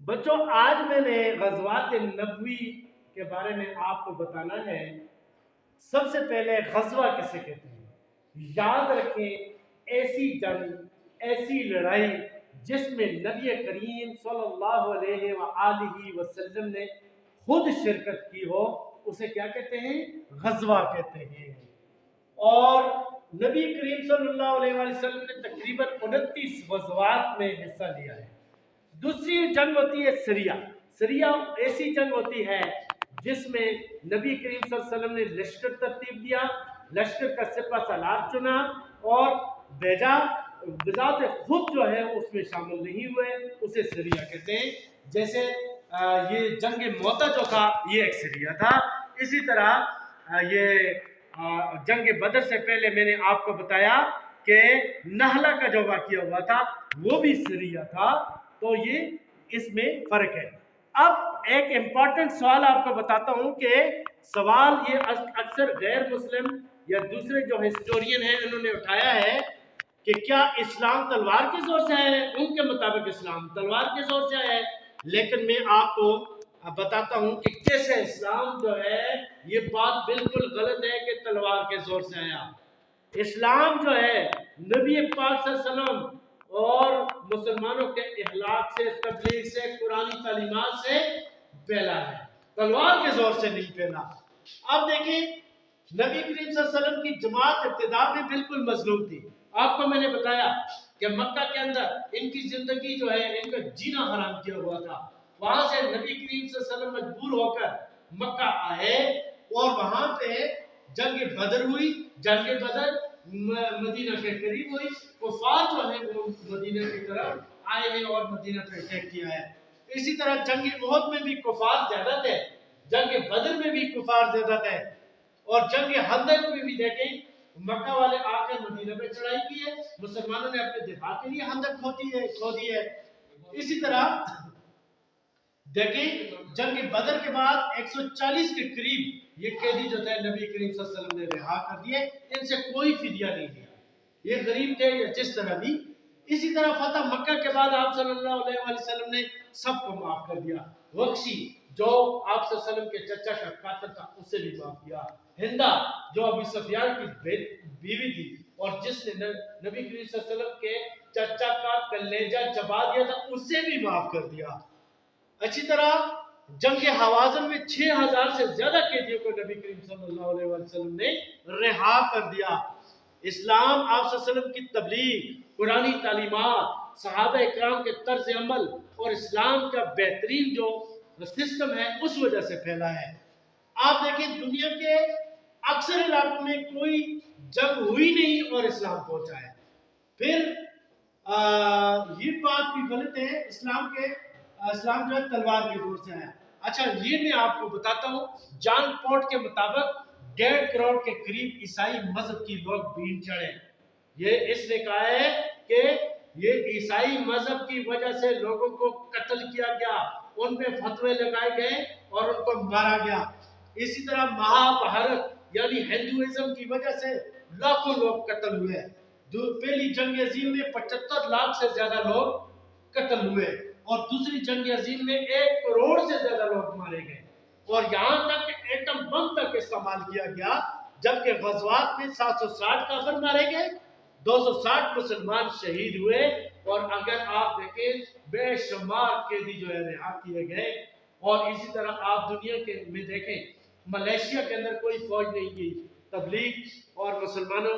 بچوں آج میں نے غزوات نبوی کے بارے میں آپ کو بتانا ہے۔ سب سے پہلے غزوہ کسے کہتے ہیں؟ یاد رکھیں، ایسی جنگ، ایسی لڑائی جس میں نبی کریم صلی اللہ علیہ وآلہ وسلم نے خود شرکت کی ہو، اسے کیا کہتے ہیں؟ غزوہ کہتے ہیں۔ اور نبی کریم صلی اللہ علیہ وسلم نے تقریباً 29 غزوات میں حصہ لیا ہے۔ دوسری جنگ ہوتی ہے سریہ۔ سریہ ایسی جنگ ہوتی ہے جس میں نبی کریم صلی اللہ علیہ وسلم نے لشکر ترتیب دیا، لشکر کا سپہ سالار چنا اور بھیجا، بذات خود جو ہے اس میں شامل نہیں ہوئے، اسے سریہ کہتے ہیں۔ جیسے یہ جنگ موتا جو تھا یہ ایک سریہ تھا۔ اسی طرح یہ جنگ بدر سے پہلے میں نے آپ کو بتایا کہ نہلا کا جو واقعہ ہوا تھا وہ بھی سریہ تھا۔ تو یہ اس میں فرق ہے۔ اب ایک امپورٹنٹ سوال آپ کو بتاتا ہوں کہ سوال یہ اکثر غیر مسلم یا دوسرے جو ہسٹورین ہیں انہوں نے اٹھایا ہے کہ کیا اسلام تلوار کے زور سے آیا ہے؟ ان کے مطابق اسلام تلوار کے زور سے آیا ہے، لیکن میں آپ کو بتاتا ہوں کہ کیسے اسلام جو ہے یہ بات بالکل غلط ہے کہ تلوار کے زور سے آیا۔ اسلام جو ہے نبی پاک صلی اللہ علیہ وسلم اور مسلمانوں کے اخلاق سے، تبلیغ سے، قرآنی تعلیمات سے پھیلا ہے، تلوار کے زور سے نہیں پھیلا۔ اب دیکھیں، نبی کریم صلی اللہ علیہ وسلم کی جماعت ابتدا میں بالکل مظلوم تھی۔ آپ کو میں نے بتایا کہ مکہ کے اندر ان کی زندگی جو ہے ان کا جینا حرام کیا ہوا تھا۔ وہاں سے نبی کریم صلی اللہ علیہ وسلم مجبور ہو کر مکہ آئے اور وہاں پہ جنگ بدر ہوئی۔ جنگ بدر مدینہ کے قریب ہوئی، کفار جو ہے وہ مدینہ کی طرف آئے ہیں اور مدینہ پہ اٹیک کیا ہے۔ اسی طرح جنگ احد میں بھی کفار زیادہ تھے، جنگ بدر میں بھی کفار زیادہ تھے، اور جنگ خندق میں بھی دیکھیں مکہ والے آ کر مدینہ پہ چڑھائی کی ہے، مسلمانوں نے اپنے دفاع کے لیے خندق کھو دی ہے۔ اسی طرح دیکھیں جنگ بدر کے بعد 140 کے قریب یہ قیدی جو تھے نبی کریم صلی اللہ علیہ وسلم نے رہا کر دیے، ان سے کوئی فدیہ نہیں دیا، یہ غریب تھے یا جس طرح بھی۔ اسی طرح فتح مکہ کے بعد آپ صلی اللہ علیہ وسلم نے سب کو معاف کر دیا۔ وحشی جو آپ صلی اللہ علیہ وسلم کے چچا کا قاتل تھا اسے بھی معاف کیا۔ ہندا جو ابو سفیان کی بیوی تھی اور جس نے نبی کریم صلی اللہ علیہ وسلم کے چچا کا کلیجہ چبا دیا تھا اسے بھی معاف کر دیا۔ اچھی طرح جنگ حوازن میں 6000 سے زیادہ قیدیوں کو نبی کریم صلی اللہ علیہ وسلم نے رہا کر دیا۔ اسلام آپ صلی اللہ علیہ وسلم کی تبلیغ، قرآنی تعلیمات، صحابہ اکرام کے طرز عمل اور اسلام کا بہترین جو سسٹم ہے اس وجہ سے پھیلا ہے۔ آپ دیکھیں دنیا کے اکثر علاقوں میں کوئی جنگ ہوئی نہیں اور اسلام پہنچا ہے۔ پھر یہ بات بھی غلط ہے اسلام جو ہے تلوار کے زور سے آیا۔ اچھا یہ میں آپ کو بتاتا ہوں، جان پورٹ کے مطابق 1.5 کروڑ کے قریب عیسائی مذہب کی لوگ بھیڑ چڑھے۔ یہ اس نے کہا ہے کہ یہ عیسائی مذہب کی وجہ سے لوگوں کو قتل کیا گیا، ان پہ فتوے لگائے گئے اور ان کو مارا گیا۔ اسی طرح مہابھارت یعنی ہندوازم کی وجہ سے لاکھوں لوگ قتل ہوئے۔ پہلی جنگ عظیم میں 75 لاکھ سے زیادہ لوگ قتل ہوئے اور دوسری جنگ عظیم میں 1 کروڑ سے زیادہ لوگ مارے گئے، اور یہاں تک کہ ایٹم بم تک استعمال کیا گیا، جبکہ غزوات میں 760 کافر مارے گئے، 260 مسلمان شہید ہوئے، اور اگر آپ دیکھیں بے شمار قیدی جو ہے رہا کیے گئے۔ اور اسی طرح آپ دنیا کے میں دیکھیں ملیشیا کے اندر کوئی فوج نہیں کی، تبلیغ اور مسلمانوں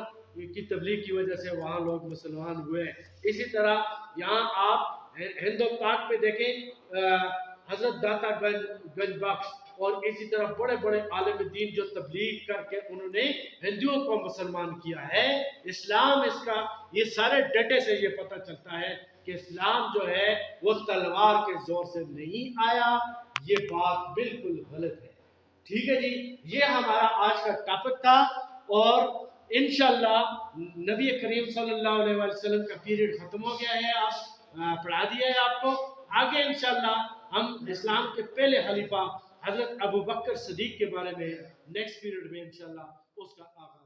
کی تبلیغ کی وجہ سے وہاں لوگ مسلمان ہوئے۔ اسی طرح یہاں آپ ہند و پاک میں دیکھیں حضرت داتا گنج بخش اور اسی طرح بڑے بڑے عالم دین جو تبلیغ کر کے انہوں نے ہندوؤں کو مسلمان کیا ہے۔ اسلام اس کا یہ سارے ڈیٹے سے یہ پتہ چلتا ہے کہ اسلام جو ہے وہ تلوار کے زور سے نہیں آیا، یہ بات بالکل غلط ہے۔ ٹھیک ہے جی، یہ ہمارا آج کا ٹاپک تھا، اور انشاءاللہ نبی کریم صلی اللہ علیہ وسلم کا پیریڈ ختم ہو گیا ہے، آپ پڑھا دیا ہے آپ کو۔ آگے انشاءاللہ ہم اسلام کے پہلے خلیفہ حضرت ابو بکر صدیق کے بارے میں نیکسٹ پیریڈ میں انشاءاللہ اس کا آغاز